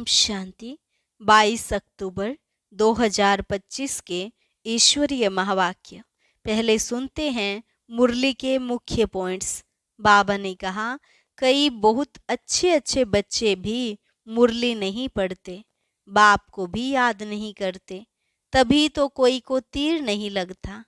शांति। 22 अक्टूबर 2025 के ईश्वरीय महावाक्य। पहले सुनते हैं मुरली के मुख्य पॉइंट्स। बाबा ने कहा, कई बहुत अच्छे अच्छे बच्चे भी मुरली नहीं पढ़ते, बाप को भी याद नहीं करते, तभी तो कोई को तीर नहीं लगता।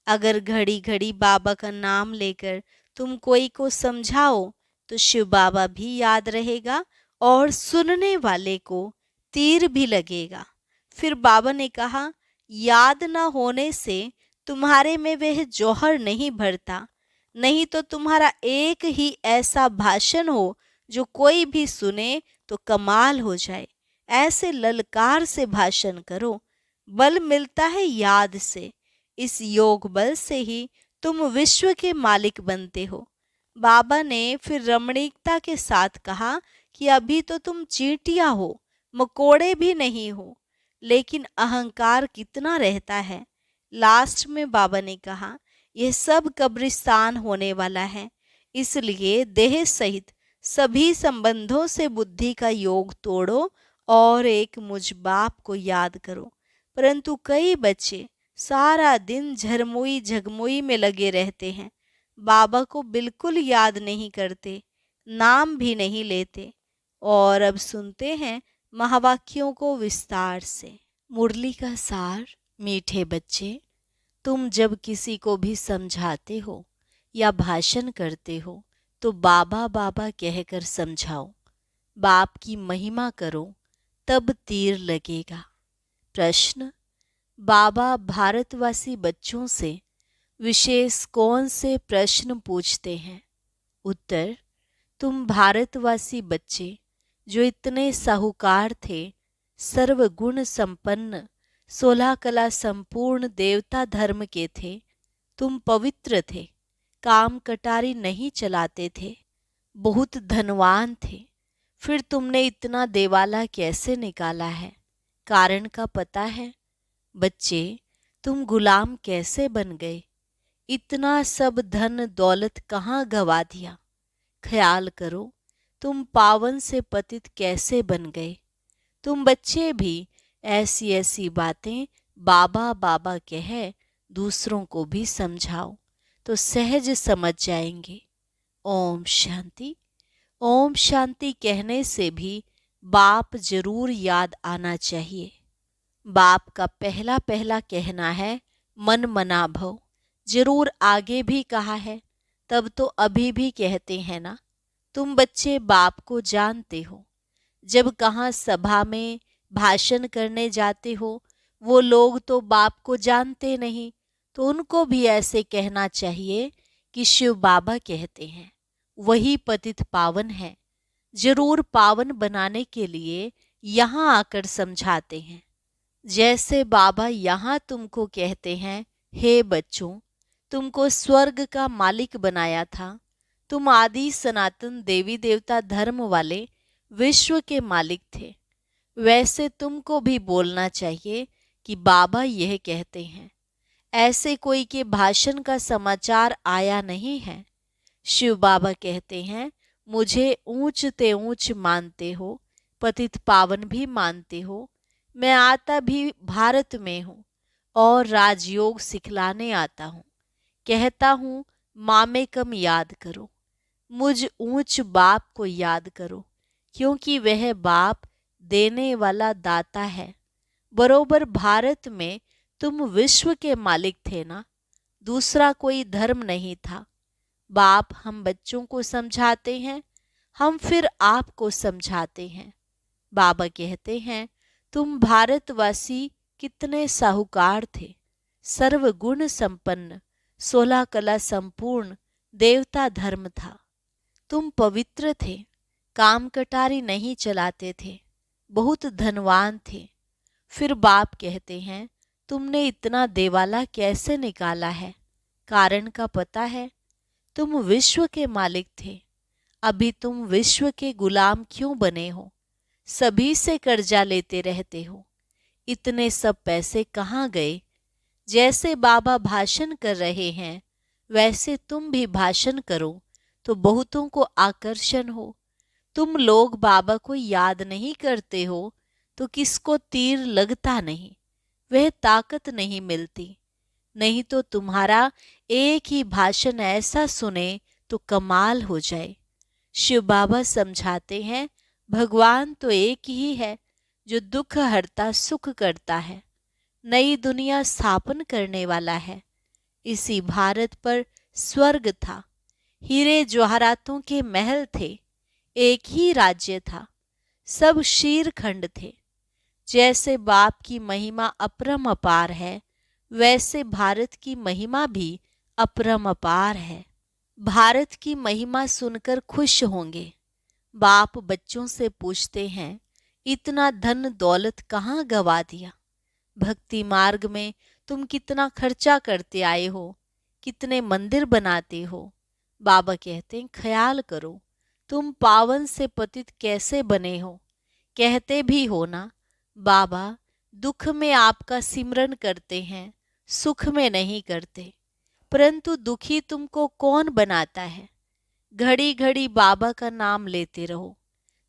अगर घड़ी घड़ी बाबा का नाम लेकर तुम कोई को समझाओ तो शिव बाबा भी याद रहेगा और सुनने वाले को तीर भी लगेगा। फिर बाबा ने कहा, याद न होने से तुम्हारे में वह जौहर नहीं भरता, नहीं तो तुम्हारा एक ही ऐसा भाषण हो जो कोई भी सुने तो कमाल हो जाए। ऐसे ललकार से भाषण करो। बल मिलता है याद से। इस योग बल से ही तुम विश्व के मालिक बनते हो। बाबा ने फिर रमणीकता के साथ कहा कि अभी तो तुम चींटियां हो, मकोड़े भी नहीं हो, लेकिन अहंकार कितना रहता है। लास्ट में बाबा ने कहा, यह सब कब्रिस्तान होने वाला है, इसलिए देह सहित सभी संबंधों से बुद्धि का योग तोड़ो और एक मुझ बाप को याद करो। परंतु कई बच्चे सारा दिन झरमुई झगमुई में लगे रहते हैं, बाबा को बिल्कुल याद नहीं करते, नाम भी नहीं लेते। और अब सुनते हैं महावाक्यों को विस्तार से। मुरली का सार। मीठे बच्चे, तुम जब किसी को भी समझाते हो या भाषण करते हो तो बाबा बाबा कहकर समझाओ, बाप की महिमा करो, तब तीर लगेगा। प्रश्न, बाबा भारतवासी बच्चों से विशेष कौन से प्रश्न पूछते हैं? उत्तर, तुम भारतवासी बच्चे जो इतने साहूकार थे, सर्वगुण संपन्न, 16 कला संपूर्ण देवता धर्म के थे, तुम पवित्र थे, काम कटारी नहीं चलाते थे, बहुत धनवान थे, फिर तुमने इतना देवाला कैसे निकाला है? कारण का पता है? बच्चे, तुम गुलाम कैसे बन गए? इतना सब धन दौलत कहाँ गवा दिया? ख्याल करो, तुम पावन से पतित कैसे बन गए? तुम बच्चे भी ऐसी ऐसी बातें बाबा बाबा कह दूसरों को भी समझाओ तो सहज समझ जाएंगे। ओम शांति। ओम शांति कहने से भी बाप जरूर याद आना चाहिए। बाप का पहला पहला कहना है मन मना भव। जरूर आगे भी कहा है, तब तो अभी भी कहते हैं ना। तुम बच्चे बाप को जानते हो। जब कहाँ सभा में भाषण करने जाते हो, वो लोग तो बाप को जानते नहीं, तो उनको भी ऐसे कहना चाहिए कि शिव बाबा कहते हैं, वही पतित पावन है। जरूर पावन बनाने के लिए यहाँ आकर समझाते हैं। जैसे बाबा यहाँ तुमको कहते हैं, हे बच्चों, तुमको स्वर्ग का मालिक बनाया था, तुम आदि सनातन देवी देवता धर्म वाले विश्व के मालिक थे, वैसे तुमको भी बोलना चाहिए कि बाबा यह कहते हैं। ऐसे कोई के भाषण का समाचार आया नहीं है। शिव बाबा कहते हैं, मुझे ऊंच ते ऊंच मानते हो, पतित पावन भी मानते हो, मैं आता भी भारत में हूँ और राजयोग सिखलाने आता हूँ। कहता हूँ मामेकम याद करो, मुझ ऊंच बाप को याद करो, क्योंकि वह बाप देने वाला दाता है। बरोबर भारत में तुम विश्व के मालिक थे ना, दूसरा कोई धर्म नहीं था। बाप हम बच्चों को समझाते हैं, हम फिर आपको समझाते हैं। बाबा कहते हैं, तुम भारतवासी कितने साहूकार थे, सर्वगुण संपन्न, 16 कला संपूर्ण देवता धर्म था। तुम पवित्र थे, काम कटारी नहीं चलाते थे, बहुत धनवान थे। फिर बाप कहते हैं, तुमने इतना देवाला कैसे निकाला है? कारण का पता है? तुम विश्व के मालिक थे, अभी तुम विश्व के गुलाम क्यों बने हो? सभी से कर्जा लेते रहते हो। इतने सब पैसे कहाँ गए? जैसे बाबा भाषण कर रहे हैं, वैसे तुम भी भाषण करो तो बहुतों को आकर्षण हो। तुम लोग बाबा को याद नहीं करते हो तो किसको तीर लगता नहीं, वह ताकत नहीं मिलती। नहीं तो तुम्हारा एक ही भाषण ऐसा सुने तो कमाल हो जाए। शिव बाबा समझाते हैं, भगवान तो एक ही है जो दुख हरता सुख करता है, नई दुनिया स्थापन करने वाला है। इसी भारत पर स्वर्ग था, हीरे जवाहरातों के महल थे, एक ही राज्य था, सब शीर खंड थे। जैसे बाप की महिमा अपरम अपार है, वैसे भारत की महिमा भी अपरम अपार है। भारत की महिमा सुनकर खुश होंगे। बाप बच्चों से पूछते हैं, इतना धन दौलत कहाँ गवा दिया? भक्ति मार्ग में तुम कितना खर्चा करते आए हो, कितने मंदिर बनाते हो। बाबा कहते हैं, ख्याल करो तुम पावन से पतित कैसे बने हो। कहते भी हो ना, बाबा दुख में आपका सिमरन करते हैं, सुख में नहीं करते। परंतु दुखी तुमको कौन बनाता है? घड़ी घड़ी बाबा का नाम लेते रहो,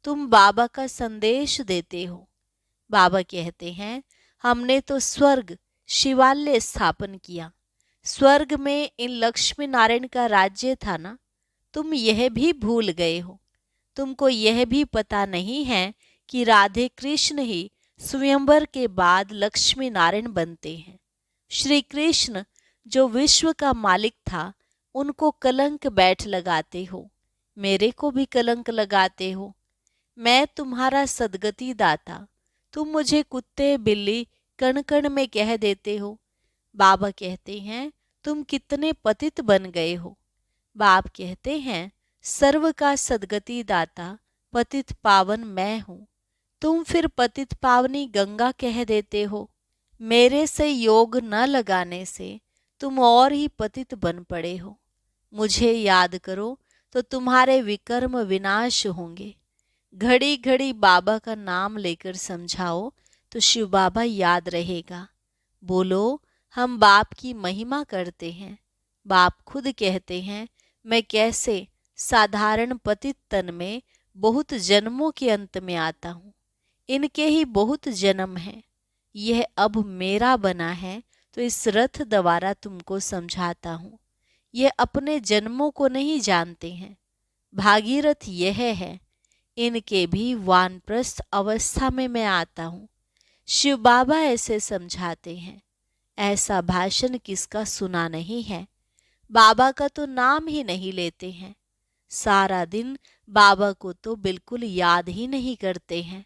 तुम बाबा का संदेश देते हो। बाबा कहते हैं, हमने तो स्वर्ग शिवालय स्थापन किया। स्वर्ग में इन लक्ष्मी नारायण का राज्य था ना, तुम यह भी भूल गए हो। तुमको यह भी पता नहीं है कि राधे कृष्ण ही स्वयंवर के बाद लक्ष्मी नारायण बनते हैं। श्री कृष्ण जो विश्व का मालिक था, उनको कलंक बैठ लगाते हो, मेरे को भी कलंक लगाते हो। मैं तुम्हारा सदगति दाता, तुम मुझे कुत्ते बिल्ली कण कण में कह देते हो। बाबा कहते हैं, तुम कितने पतित बन गए हो। बाप कहते हैं, सर्व का सदगति दाता पतित पावन मैं हूँ, तुम फिर पतित पावनी गंगा कह देते हो। मेरे से योग न लगाने से तुम और ही पतित बन पड़े हो। मुझे याद करो तो तुम्हारे विकर्म विनाश होंगे। घड़ी घड़ी बाबा का नाम लेकर समझाओ तो शिव बाबा याद रहेगा। बोलो, हम बाप की महिमा करते हैं। बाप खुद कहते हैं, मैं कैसे साधारण पतित तन में बहुत जन्मों के अंत में आता हूँ। इनके ही बहुत जन्म हैं, यह अब मेरा बना है तो इस रथ द्वारा तुमको समझाता हूँ। यह अपने जन्मों को नहीं जानते हैं। भागीरथ यह है, इनके भी वानप्रस्थ अवस्था में मैं आता हूँ। शिव बाबा ऐसे समझाते हैं। ऐसा भाषण किसका सुना नहीं है? बाबा का तो नाम ही नहीं लेते हैं। सारा दिन बाबा को तो बिल्कुल याद ही नहीं करते हैं।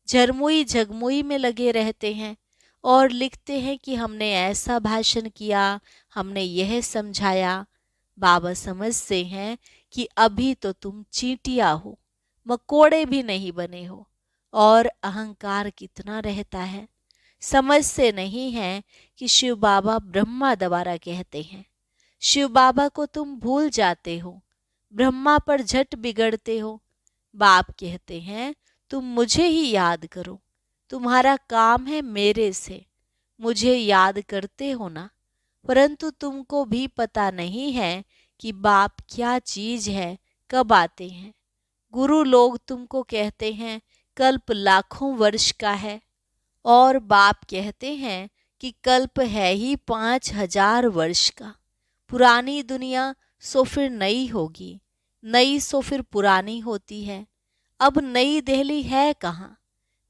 झरमुई झगमुई में लगे रहते हैं और लिखते हैं कि हमने ऐसा भाषण किया, हमने यह समझाया। बाबा समझते हैं कि अभी तो तुम चींटिया हो, मकोड़े भी नहीं बने हो, और अहंकार कितना रहता है। समझते नहीं हैं कि शिव बाबा ब्रह्मा द्वारा कहते हैं। शिव बाबा को तुम भूल जाते हो, ब्रह्मा पर झट बिगड़ते हो। बाप कहते हैं, तुम मुझे ही याद करो, तुम्हारा काम है मेरे से, मुझे याद करते हो ना। परंतु तुमको भी पता नहीं है कि बाप क्या चीज है, कब आते हैं। गुरु लोग तुमको कहते हैं कल्प लाखों वर्ष का है, और बाप कहते हैं कि कल्प है ही 5000 वर्ष का। पुरानी दुनिया सो फिर नई होगी, नई सो फिर पुरानी होती है। अब नई दिल्ली है कहाँ?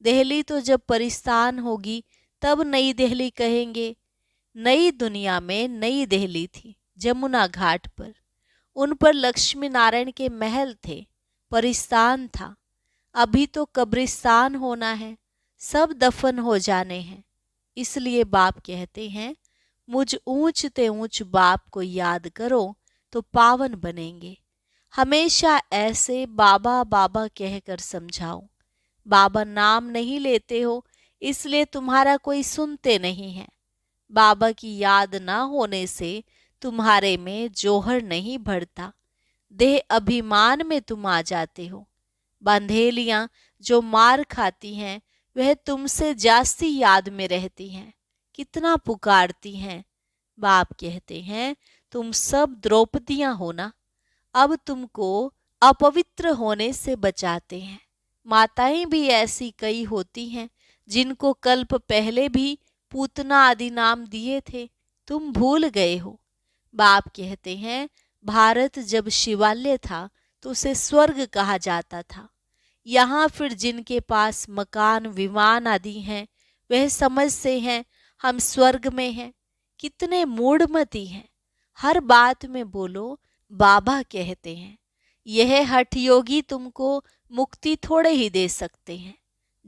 दिल्ली तो जब परिस्तान होगी तब नई दिल्ली कहेंगे। नई दुनिया में नई दिल्ली थी, जमुना घाट पर। उन पर लक्ष्मी नारायण के महल थे, परिस्तान था। अभी तो कब्रिस्तान होना है, सब दफन हो जाने हैं। इसलिए बाप कहते हैं, मुझ ऊंच ते ऊंच बाप को याद करो तो पावन बनेंगे। हमेशा ऐसे बाबा बाबा कहकर समझाओ। बाबा नाम नहीं लेते हो, इसलिए तुम्हारा कोई सुनते नहीं है। बाबा की याद ना होने से तुम्हारे में जोहर नहीं बढ़ता, देह अभिमान में तुम आ जाते हो। बांधेलियां जो मार खाती हैं, वह तुमसे जास्ती याद में रहती हैं, कितना पुकारती हैं। बाप कहते हैं, तुम सब द्रौपदियां हो ना, अब तुमको अपवित्र होने से बचाते हैं। माताएं भी ऐसी कई होती हैं जिनको कल्प पहले भी पूतना आदि नाम दिए थे, तुम भूल गए हो। बाप कहते हैं भारत जब शिवालय था तो उसे स्वर्ग कहा जाता था। यहाँ फिर जिनके पास मकान विमान आदि हैं वह समझते हैं हम स्वर्ग में हैं। कितने मूढ़मती हैं, हर बात में बोलो बाबा कहते हैं। यह हठ योगी तुमको मुक्ति थोड़े ही दे सकते हैं,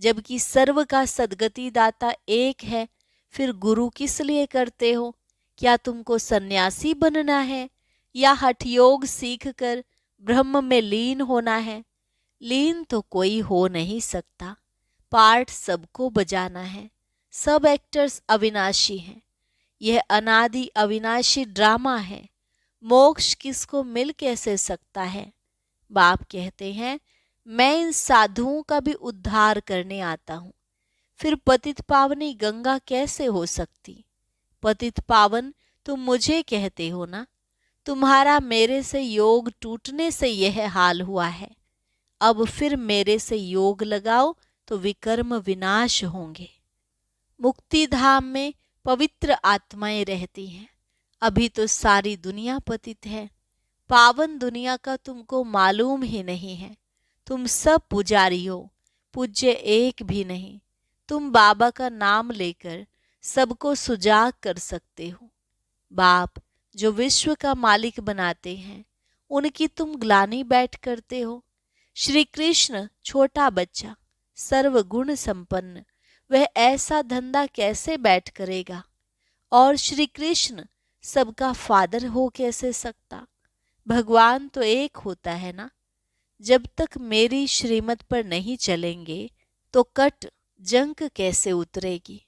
जबकि सर्व का सद्गति दाता एक है। फिर गुरु किस लिए करते हो? क्या तुमको सन्यासी बनना है या हठ योग सीख कर ब्रह्म में लीन होना है? लीन तो कोई हो नहीं सकता, पार्ट सबको बजाना है। सब एक्टर्स अविनाशी हैं। यह अनादि अविनाशी ड्रामा है। मोक्ष किसको मिल कैसे सकता है? बाप कहते हैं मैं इन साधुओं का भी उद्धार करने आता हूँ। फिर पतित पावनी गंगा कैसे हो सकती? पतित पावन तुम मुझे कहते हो ना। तुम्हारा मेरे से योग टूटने से यह हाल हुआ है। अब फिर मेरे से योग लगाओ तो विकर्म विनाश होंगे। मुक्ति धाम में पवित्र आत्माएं रहती हैं। अभी तो सारी दुनिया पतित है। पावन दुनिया का तुमको मालूम ही नहीं है। तुम सब पुजारी हो, पूज्य एक भी नहीं। तुम बाबा का नाम लेकर सबको सुजाग कर सकते हो। बाप जो विश्व का मालिक बनाते हैं उनकी तुम ग्लानि बैठ करते हो। श्री कृष्ण छोटा बच्चा सर्वगुण संपन्न, वह ऐसा धंधा कैसे बैठ करेगा? और श्री कृष्ण सबका फादर हो कैसे सकता? भगवान तो एक होता है ना। जब तक मेरी श्रीमत पर नहीं चलेंगे तो कट जंक कैसे उतरेगी?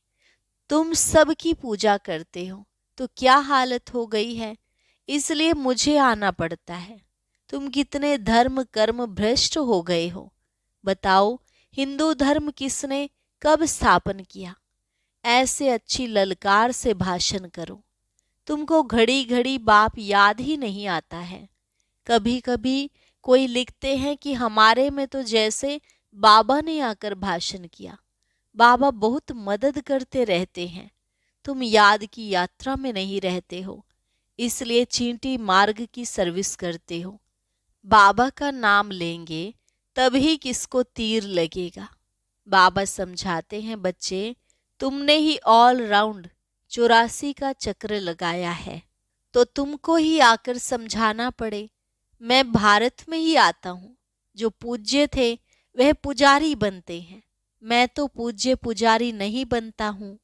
तुम सबकी पूजा करते हो तो क्या हालत हो गई है, इसलिए मुझे आना पड़ता है। तुम कितने धर्म कर्म भ्रष्ट हो गए हो। बताओ हिंदू धर्म किसने कब स्थापन किया? ऐसे अच्छी ललकार से भाषण करो। तुमको घड़ी घड़ी बाप याद ही नहीं आता है। कभी कभी कोई लिखते हैं कि हमारे में तो जैसे बाबा ने आकर भाषण किया। बाबा बहुत मदद करते रहते हैं। तुम याद की यात्रा में नहीं रहते हो, इसलिए चींटी मार्ग की सर्विस करते हो। बाबा का नाम लेंगे तभी किसको तीर लगेगा। बाबा समझाते हैं बच्चे तुमने ही ऑल राउंड 84 का चक्र लगाया है, तो तुमको ही आकर समझाना पड़े। मैं भारत में ही आता हूँ। जो पूज्य थे वह पुजारी बनते हैं, मैं तो पूज्य पुजारी नहीं बनता हूँ।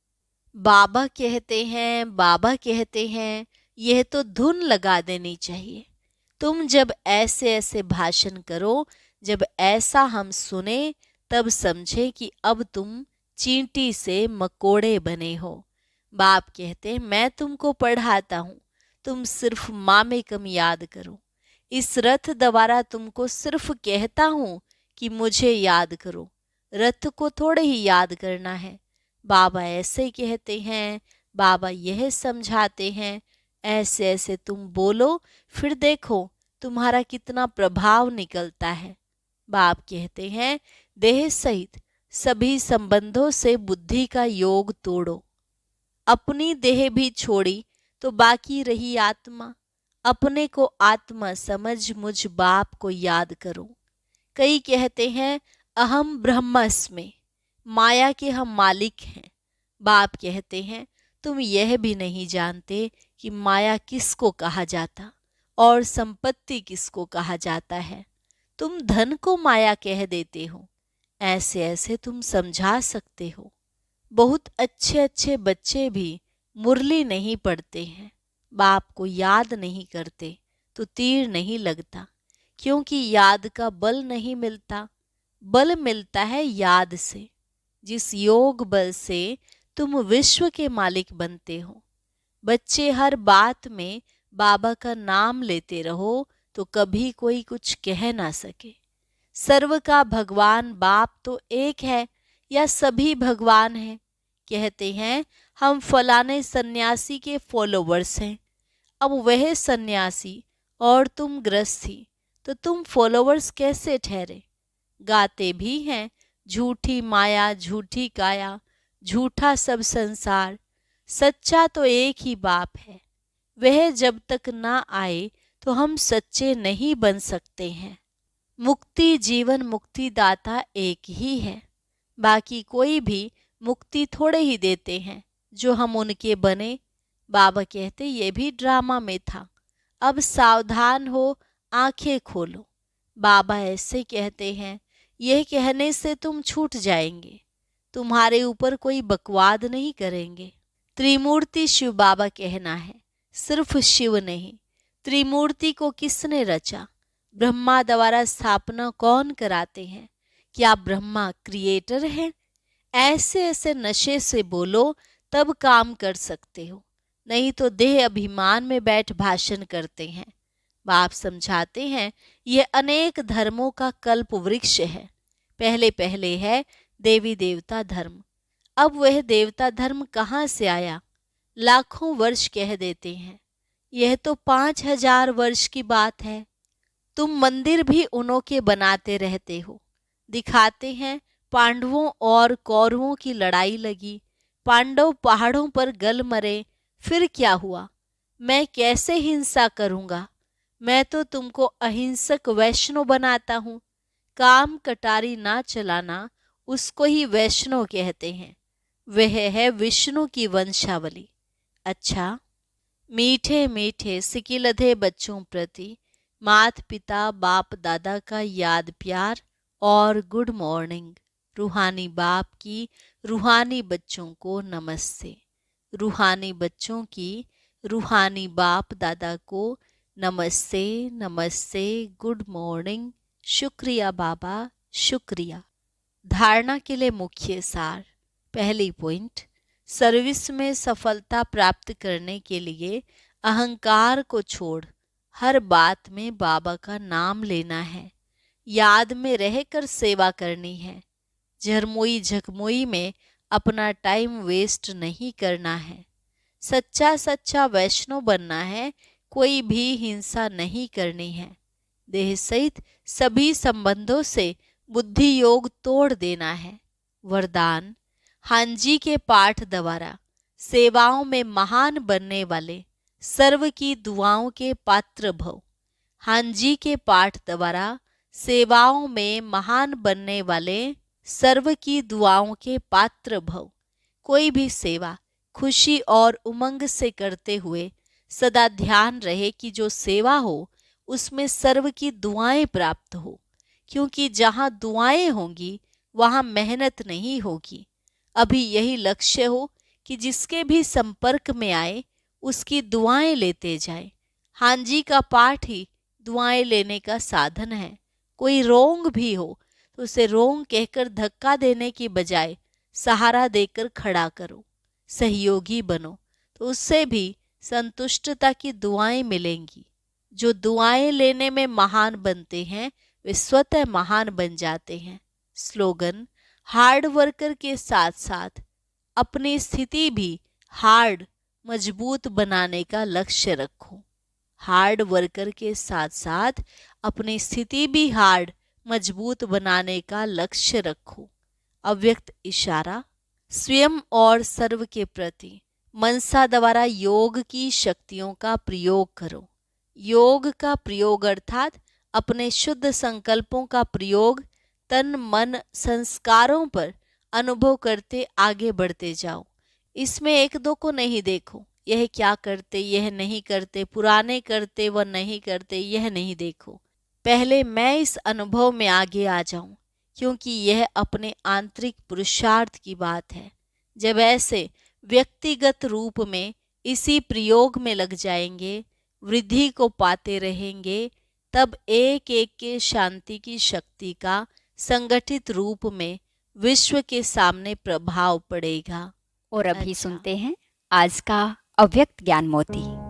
बाबा कहते हैं, यह तो धुन लगा देनी चाहिए। तुम जब ऐसे ऐसे भाषण करो, जब ऐसा हम सुने, तब समझे कि अब तुम चींटी से मकोड़े बने हो। बाप कहते मैं तुमको पढ़ाता हूँ, तुम सिर्फ मामे कम याद करो। इस रथ द्वारा तुमको सिर्फ कहता हूँ कि मुझे याद करो, रथ को थोड़े ही याद करना है। बाबा ऐसे कहते हैं, बाबा यह समझाते हैं, ऐसे ऐसे तुम बोलो, फिर देखो तुम्हारा कितना प्रभाव निकलता है। बाप कहते हैं देह सहित सभी संबंधों से बुद्धि का योग तोड़ो। अपनी देह भी छोड़ी तो बाकी रही आत्मा। अपने को आत्मा समझ मुझ बाप को याद करो। कई कहते हैं अहम ब्रह्मास्मि, माया के हम मालिक हैं। बाप कहते हैं तुम यह भी नहीं जानते कि माया किसको कहा जाता और संपत्ति किसको कहा जाता है। तुम धन को माया कह देते हो। ऐसे ऐसे तुम समझा सकते हो। बहुत अच्छे अच्छे बच्चे भी मुरली नहीं पढ़ते हैं, बाप को याद नहीं करते तो तीर नहीं लगता, क्योंकि याद का बल नहीं मिलता। बल मिलता है याद से, जिस योग बल से तुम विश्व के मालिक बनते हो। बच्चे हर बात में बाबा का नाम लेते रहो तो कभी कोई कुछ कह ना सके। सर्व का भगवान बाप तो एक है या सभी भगवान हैं? कहते हैं हम फलाने सन्यासी के फॉलोवर्स हैं। अब वह सन्यासी और तुम गृहस्थी, तो तुम फॉलोवर्स कैसे ठहरे? गाते भी हैं झूठी माया झूठी काया, झूठा सब संसार, सच्चा तो एक ही बाप है, वह जब तक ना आए तो हम सच्चे नहीं बन सकते हैं। मुक्ति जीवन मुक्तिदाता एक ही है, बाकी कोई भी मुक्ति थोड़े ही देते हैं जो हम उनके बने। बाबा कहते ये भी ड्रामा में था, अब सावधान हो, आंखें खोलो। बाबा ऐसे कहते हैं, यह कहने से तुम छूट जाएंगे, तुम्हारे ऊपर कोई बकवाद नहीं करेंगे। त्रिमूर्ति शिव बाबा कहना है, सिर्फ शिव नहीं, त्रिमूर्ति को किसने रचा? ब्रह्मा द्वारा स्थापना कौन कराते हैं? क्या ब्रह्मा क्रिएटर हैं? ऐसे ऐसे नशे से बोलो तब काम कर सकते हो, नहीं तो देह अभिमान में बैठ भाषण करते हैं। बाप समझाते हैं यह अनेक धर्मों का कल्प वृक्ष है। पहले पहले है देवी देवता धर्म, अब वह देवता धर्म कहाँ से आया? लाखों वर्ष कह देते हैं, यह तो 5000 वर्ष की बात है। तुम मंदिर भी उन्हों के बनाते रहते हो। दिखाते हैं पांडवों और कौरवों की लड़ाई लगी, पांडव पहाड़ों पर गल मरे, फिर क्या हुआ? मैं कैसे हिंसा करूंगा? मैं तो तुमको अहिंसक वैष्णव बनाता हूँ। काम कटारी ना चलाना, उसको ही वैष्णव कहते हैं। वह है विष्णु की वंशावली। अच्छा, मीठे मीठे सिकिलधे बच्चों प्रति माता पिता बाप दादा का याद प्यार और गुड मॉर्निंग। रूहानी बाप की रूहानी बच्चों को नमस्ते। रूहानी बच्चों की रूहानी बाप दादा को नमस्ते नमस्ते, गुड मॉर्निंग, शुक्रिया बाबा, शुक्रिया। धारणा के लिए मुख्य सार। पहली पॉइंट, सर्विस में सफलता प्राप्त करने के लिए अहंकार को छोड़ हर बात में बाबा का नाम लेना है। याद में रहकर सेवा करनी है। झरमोई झकमोई में अपना टाइम वेस्ट नहीं करना है। सच्चा सच्चा वैष्णव बनना है, कोई भी हिंसा नहीं करनी है। देह सहित सभी संबंधों से बुद्धि योग तोड़ देना है। वरदान, हांजी के पाठ द्वारा सेवाओं में महान बनने वाले सर्व की दुआओं के पात्र भव। हांजी के पाठ द्वारा सेवाओं में महान बनने वाले सर्व की दुआओं के पात्र भव। कोई भी सेवा खुशी और उमंग से करते हुए सदा ध्यान रहे कि जो सेवा हो उसमें सर्व की दुआएं प्राप्त हो, क्योंकि जहाँ दुआएं होंगी वहाँ मेहनत नहीं होगी। अभी यही लक्ष्य हो कि जिसके भी संपर्क में आए उसकी दुआएं लेते जाए। हांजी का पाठ ही दुआएं लेने का साधन है। कोई रोंग भी हो तो उसे रोंग कहकर धक्का देने की बजाय सहारा देकर खड़ा करो, सहयोगी बनो, तो उससे भी संतुष्टता की दुआएं मिलेंगी। जो दुआएं लेने में महान बनते हैं वे स्वतः महान बन जाते हैं। स्लोगन, हार्ड वर्कर के साथ साथ अपनी स्थिति भी हार्ड मजबूत बनाने का लक्ष्य रखो। हार्ड वर्कर के साथ साथ अपनी स्थिति भी हार्ड मजबूत बनाने का लक्ष्य रखो। अव्यक्त इशारा, स्वयं और सर्व के प्रति मनसा द्वारा योग की शक्तियों का प्रयोग करो। योग का प्रयोग अर्थात अपने शुद्ध संकल्पों का प्रयोग तन मन संस्कारों पर अनुभव करते आगे बढ़ते जाओ। इसमें एक दो को नहीं देखो, यह क्या करते यह नहीं करते, पुराने करते व नहीं करते यह नहीं देखो। पहले मैं इस अनुभव में आगे आ जाऊं, क्योंकि यह अपने आंतरिक पुरुषार्थ की बात है। जब ऐसे व्यक्तिगत रूप में इसी प्रयोग में लग जाएंगे, वृद्धि को पाते रहेंगे, तब एक एक के शांति की शक्ति का संगठित रूप में विश्व के सामने प्रभाव पड़ेगा। और अभी सुनते हैं आज का अव्यक्त ज्ञान मोती।